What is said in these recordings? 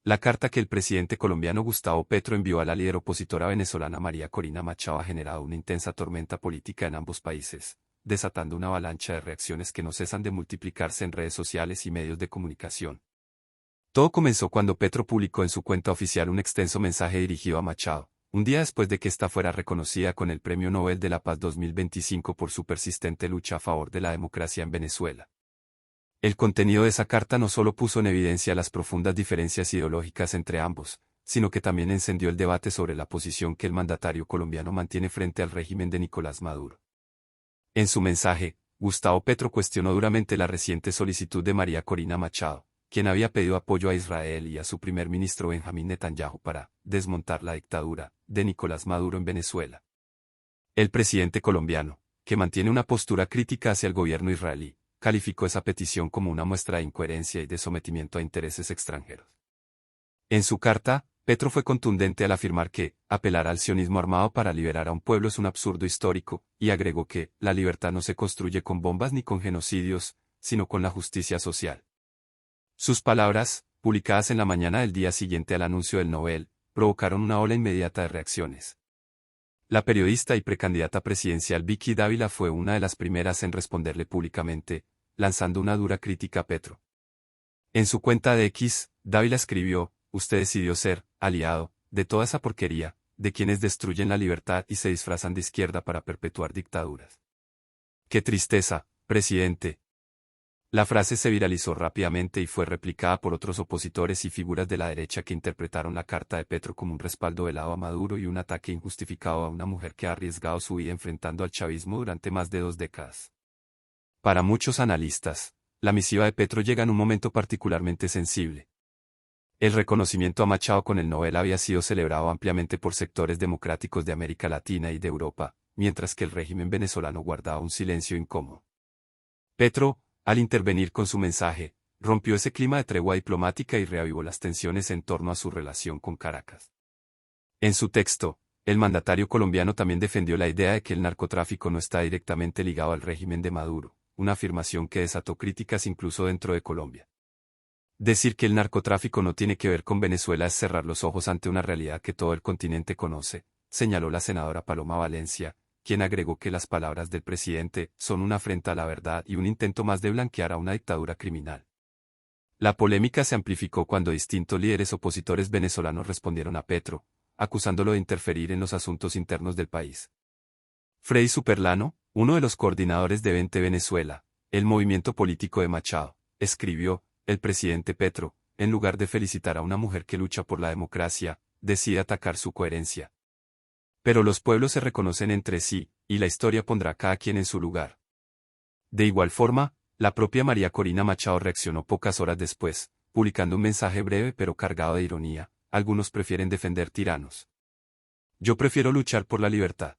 La carta que el presidente colombiano Gustavo Petro envió a la líder opositora venezolana María Corina Machado ha generado una intensa tormenta política en ambos países, desatando una avalancha de reacciones que no cesan de multiplicarse en redes sociales y medios de comunicación. Todo comenzó cuando Petro publicó en su cuenta oficial un extenso mensaje dirigido a Machado, un día después de que ésta fuera reconocida con el Premio Nobel de la Paz 2025 por su persistente lucha a favor de la democracia en Venezuela. El contenido de esa carta no solo puso en evidencia las profundas diferencias ideológicas entre ambos, sino que también encendió el debate sobre la posición que el mandatario colombiano mantiene frente al régimen de Nicolás Maduro. En su mensaje, Gustavo Petro cuestionó duramente la reciente solicitud de María Corina Machado, quien había pedido apoyo a Israel y a su primer ministro Benjamín Netanyahu para desmontar la dictadura de Nicolás Maduro en Venezuela. El presidente colombiano, que mantiene una postura crítica hacia el gobierno israelí, calificó esa petición como una muestra de incoherencia y de sometimiento a intereses extranjeros. En su carta, Petro fue contundente al afirmar que apelar al sionismo armado para liberar a un pueblo es un absurdo histórico, y agregó que la libertad no se construye con bombas ni con genocidios, sino con la justicia social. Sus palabras, publicadas en la mañana del día siguiente al anuncio del Nobel, provocaron una ola inmediata de reacciones. La periodista y precandidata presidencial Vicky Dávila fue una de las primeras en responderle públicamente, lanzando una dura crítica a Petro. En su cuenta de X, Dávila escribió: "Usted decidió ser aliado de toda esa porquería, de quienes destruyen la libertad y se disfrazan de izquierda para perpetuar dictaduras. ¡Qué tristeza, presidente!". La frase se viralizó rápidamente y fue replicada por otros opositores y figuras de la derecha que interpretaron la carta de Petro como un respaldo velado a Maduro y un ataque injustificado a una mujer que ha arriesgado su vida enfrentando al chavismo durante más de 2 décadas. Para muchos analistas, la misiva de Petro llega en un momento particularmente sensible. El reconocimiento a Machado con el Nobel había sido celebrado ampliamente por sectores democráticos de América Latina y de Europa, mientras que el régimen venezolano guardaba un silencio incómodo. Petro, al intervenir con su mensaje, rompió ese clima de tregua diplomática y reavivó las tensiones en torno a su relación con Caracas. En su texto, el mandatario colombiano también defendió la idea de que el narcotráfico no está directamente ligado al régimen de Maduro, una afirmación que desató críticas incluso dentro de Colombia. Decir que el narcotráfico no tiene que ver con Venezuela es cerrar los ojos ante una realidad que todo el continente conoce, señaló la senadora Paloma Valencia, quien agregó que las palabras del presidente son una afrenta a la verdad y un intento más de blanquear a una dictadura criminal. La polémica se amplificó cuando distintos líderes opositores venezolanos respondieron a Petro, acusándolo de interferir en los asuntos internos del país. Freddy Superlano, uno de los coordinadores de Vente Venezuela, el movimiento político de Machado, escribió: "El presidente Petro, en lugar de felicitar a una mujer que lucha por la democracia, decide atacar su coherencia. Pero los pueblos se reconocen entre sí, y la historia pondrá a cada quien en su lugar". De igual forma, la propia María Corina Machado reaccionó pocas horas después, publicando un mensaje breve pero cargado de ironía: "Algunos prefieren defender tiranos. Yo prefiero luchar por la libertad".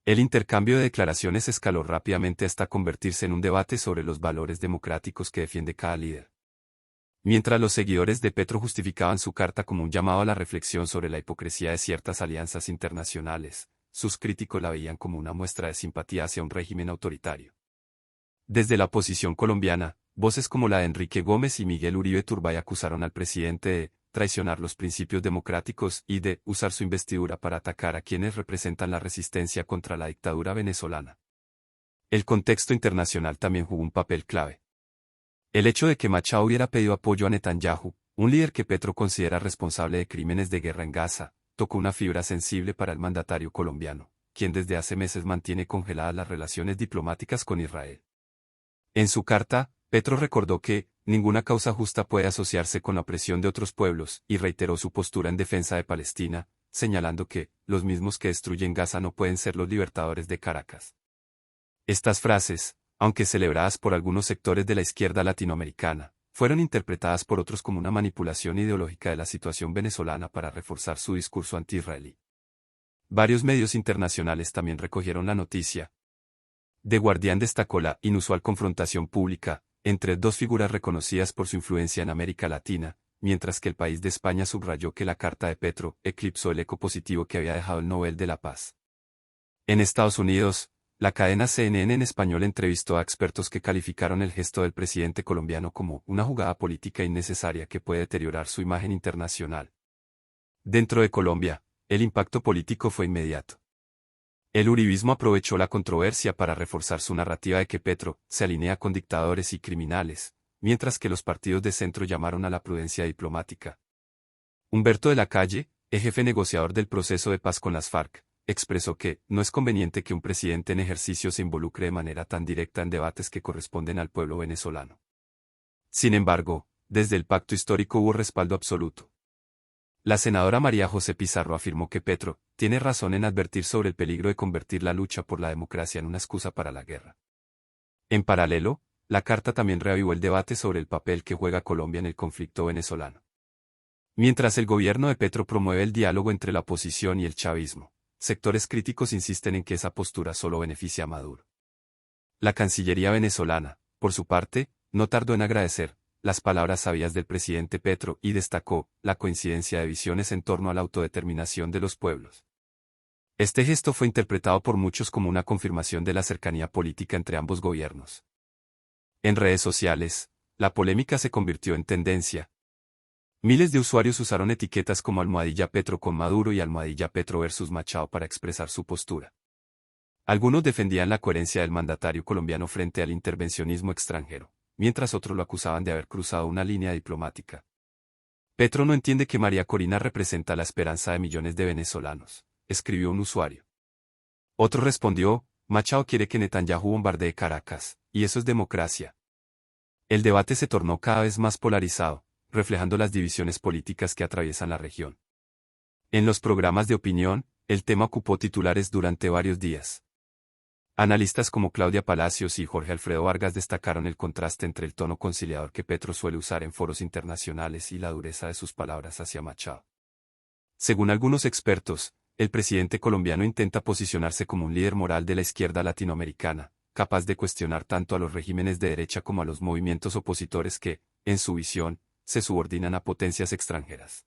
El intercambio de declaraciones escaló rápidamente hasta convertirse en un debate sobre los valores democráticos que defiende cada líder. Mientras los seguidores de Petro justificaban su carta como un llamado a la reflexión sobre la hipocresía de ciertas alianzas internacionales, sus críticos la veían como una muestra de simpatía hacia un régimen autoritario. Desde la oposición colombiana, voces como la de Enrique Gómez y Miguel Uribe Turbay acusaron al presidente de traicionar los principios democráticos y de usar su investidura para atacar a quienes representan la resistencia contra la dictadura venezolana. El contexto internacional también jugó un papel clave. El hecho de que Machado hubiera pedido apoyo a Netanyahu, un líder que Petro considera responsable de crímenes de guerra en Gaza, tocó una fibra sensible para el mandatario colombiano, quien desde hace meses mantiene congeladas las relaciones diplomáticas con Israel. En su carta, Petro recordó que ninguna causa justa puede asociarse con la opresión de otros pueblos y reiteró su postura en defensa de Palestina, señalando que los mismos que destruyen Gaza no pueden ser los libertadores de Caracas. Estas frases, aunque celebradas por algunos sectores de la izquierda latinoamericana, fueron interpretadas por otros como una manipulación ideológica de la situación venezolana para reforzar su discurso anti-israelí. Varios medios internacionales también recogieron la noticia. The Guardian destacó la inusual confrontación pública entre dos figuras reconocidas por su influencia en América Latina, mientras que El País de España subrayó que la carta de Petro eclipsó el eco positivo que había dejado el Nobel de la Paz. En Estados Unidos, La cadena CNN en español entrevistó a expertos que calificaron el gesto del presidente colombiano como una jugada política innecesaria que puede deteriorar su imagen internacional. Dentro de Colombia, el impacto político fue inmediato. El uribismo aprovechó la controversia para reforzar su narrativa de que Petro se alinea con dictadores y criminales, mientras que los partidos de centro llamaron a la prudencia diplomática. Humberto de la Calle, jefe negociador del proceso de paz con las FARC, expresó que no es conveniente que un presidente en ejercicio se involucre de manera tan directa en debates que corresponden al pueblo venezolano. Sin embargo, desde el pacto histórico hubo respaldo absoluto. La senadora María José Pizarro afirmó que Petro tiene razón en advertir sobre el peligro de convertir la lucha por la democracia en una excusa para la guerra. En paralelo, la carta también reavivó el debate sobre el papel que juega Colombia en el conflicto venezolano. Mientras el gobierno de Petro promueve el diálogo entre la oposición y el chavismo, sectores críticos insisten en que esa postura solo beneficia a Maduro. La Cancillería venezolana, por su parte, no tardó en agradecer las palabras sabias del presidente Petro y destacó la coincidencia de visiones en torno a la autodeterminación de los pueblos. Este gesto fue interpretado por muchos como una confirmación de la cercanía política entre ambos gobiernos. En redes sociales, la polémica se convirtió en tendencia. Miles de usuarios usaron etiquetas como almohadilla Petro con Maduro y almohadilla Petro versus Machado para expresar su postura. Algunos defendían la coherencia del mandatario colombiano frente al intervencionismo extranjero, mientras otros lo acusaban de haber cruzado una línea diplomática. Petro no entiende que María Corina representa la esperanza de millones de venezolanos, escribió un usuario. Otro respondió, Machado quiere que Netanyahu bombardee Caracas, y eso es democracia. El debate se tornó cada vez más polarizado, reflejando las divisiones políticas que atraviesan la región. En los programas de opinión, el tema ocupó titulares durante varios días. Analistas como Claudia Palacios y Jorge Alfredo Vargas destacaron el contraste entre el tono conciliador que Petro suele usar en foros internacionales y la dureza de sus palabras hacia Machado. Según algunos expertos, el presidente colombiano intenta posicionarse como un líder moral de la izquierda latinoamericana, capaz de cuestionar tanto a los regímenes de derecha como a los movimientos opositores que, en su visión, se subordinan a potencias extranjeras.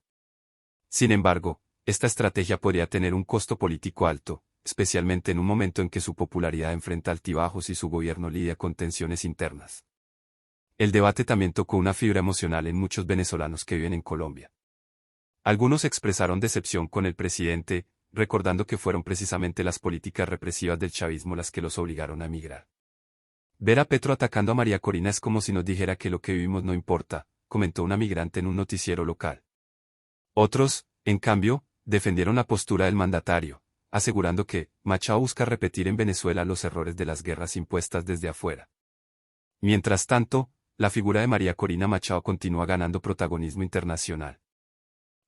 Sin embargo, esta estrategia podría tener un costo político alto, especialmente en un momento en que su popularidad enfrenta altibajos y su gobierno lidia con tensiones internas. El debate también tocó una fibra emocional en muchos venezolanos que viven en Colombia. Algunos expresaron decepción con el presidente, recordando que fueron precisamente las políticas represivas del chavismo las que los obligaron a emigrar. Ver a Petro atacando a María Corina es como si nos dijera que lo que vivimos no importa, comentó una migrante en un noticiero local. Otros, en cambio, defendieron la postura del mandatario, asegurando que Machado busca repetir en Venezuela los errores de las guerras impuestas desde afuera. Mientras tanto, la figura de María Corina Machado continúa ganando protagonismo internacional.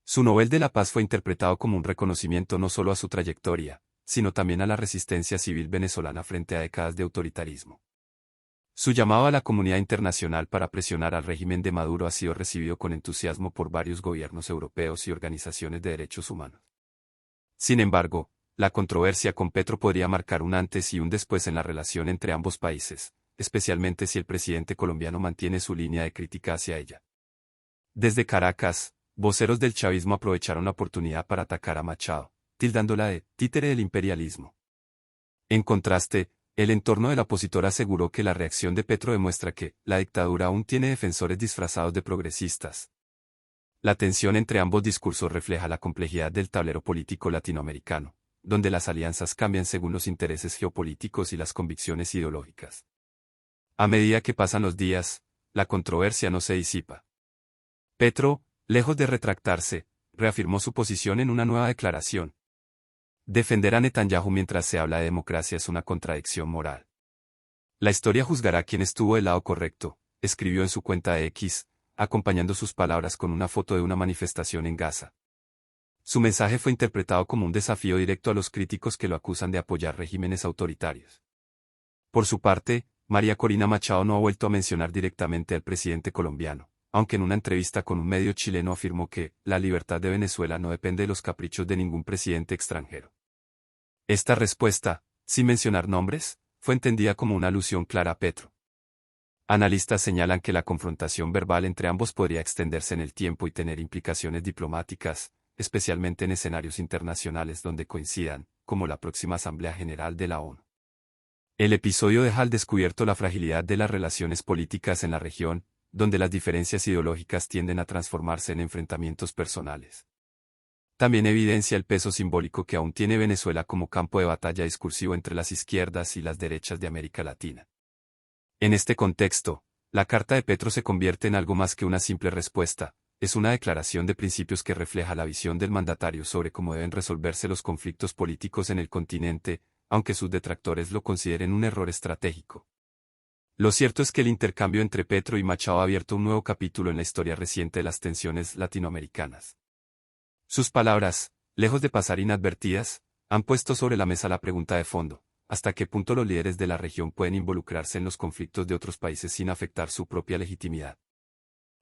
Su Nobel de la Paz fue interpretado como un reconocimiento no solo a su trayectoria, sino también a la resistencia civil venezolana frente a décadas de autoritarismo. Su llamado a la comunidad internacional para presionar al régimen de Maduro ha sido recibido con entusiasmo por varios gobiernos europeos y organizaciones de derechos humanos. Sin embargo, la controversia con Petro podría marcar un antes y un después en la relación entre ambos países, especialmente si el presidente colombiano mantiene su línea de crítica hacia ella. Desde Caracas, voceros del chavismo aprovecharon la oportunidad para atacar a Machado, tildándola de títere del imperialismo. En contraste, el entorno del opositor aseguró que la reacción de Petro demuestra que la dictadura aún tiene defensores disfrazados de progresistas. La tensión entre ambos discursos refleja la complejidad del tablero político latinoamericano, donde las alianzas cambian según los intereses geopolíticos y las convicciones ideológicas. A medida que pasan los días, la controversia no se disipa. Petro, lejos de retractarse, reafirmó su posición en una nueva declaración. Defender a Netanyahu mientras se habla de democracia es una contradicción moral. La historia juzgará quién estuvo del lado correcto, escribió en su cuenta de X, acompañando sus palabras con una foto de una manifestación en Gaza. Su mensaje fue interpretado como un desafío directo a los críticos que lo acusan de apoyar regímenes autoritarios. Por su parte, María Corina Machado no ha vuelto a mencionar directamente al presidente colombiano, aunque en una entrevista con un medio chileno afirmó que la libertad de Venezuela no depende de los caprichos de ningún presidente extranjero. Esta respuesta, sin mencionar nombres, fue entendida como una alusión clara a Petro. Analistas señalan que la confrontación verbal entre ambos podría extenderse en el tiempo y tener implicaciones diplomáticas, especialmente en escenarios internacionales donde coincidan, como la próxima Asamblea General de la ONU. El episodio deja al descubierto la fragilidad de las relaciones políticas en la región, donde las diferencias ideológicas tienden a transformarse en enfrentamientos personales. También evidencia el peso simbólico que aún tiene Venezuela como campo de batalla discursivo entre las izquierdas y las derechas de América Latina. En este contexto, la Carta de Petro se convierte en algo más que una simple respuesta, es una declaración de principios que refleja la visión del mandatario sobre cómo deben resolverse los conflictos políticos en el continente, aunque sus detractores lo consideren un error estratégico. Lo cierto es que el intercambio entre Petro y Machado ha abierto un nuevo capítulo en la historia reciente de las tensiones latinoamericanas. Sus palabras, lejos de pasar inadvertidas, han puesto sobre la mesa la pregunta de fondo: ¿hasta qué punto los líderes de la región pueden involucrarse en los conflictos de otros países sin afectar su propia legitimidad?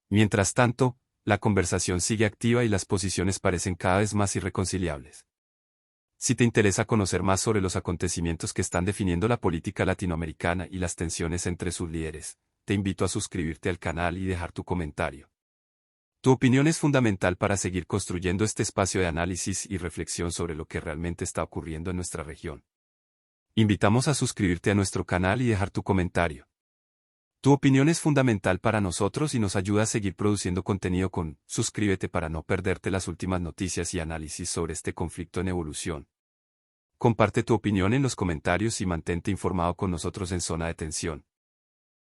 Mientras tanto, la conversación sigue activa y las posiciones parecen cada vez más irreconciliables. Si te interesa conocer más sobre los acontecimientos que están definiendo la política latinoamericana y las tensiones entre sus líderes, te invito a suscribirte al canal y dejar tu comentario. Tu opinión es fundamental para seguir construyendo este espacio de análisis y reflexión sobre lo que realmente está ocurriendo en nuestra región. Invitamos a suscribirte a nuestro canal y dejar tu comentario. Tu opinión es fundamental para nosotros y nos ayuda a seguir produciendo contenido suscríbete para no perderte las últimas noticias y análisis sobre este conflicto en evolución. Comparte tu opinión en los comentarios y mantente informado con nosotros en Zona de Tensión.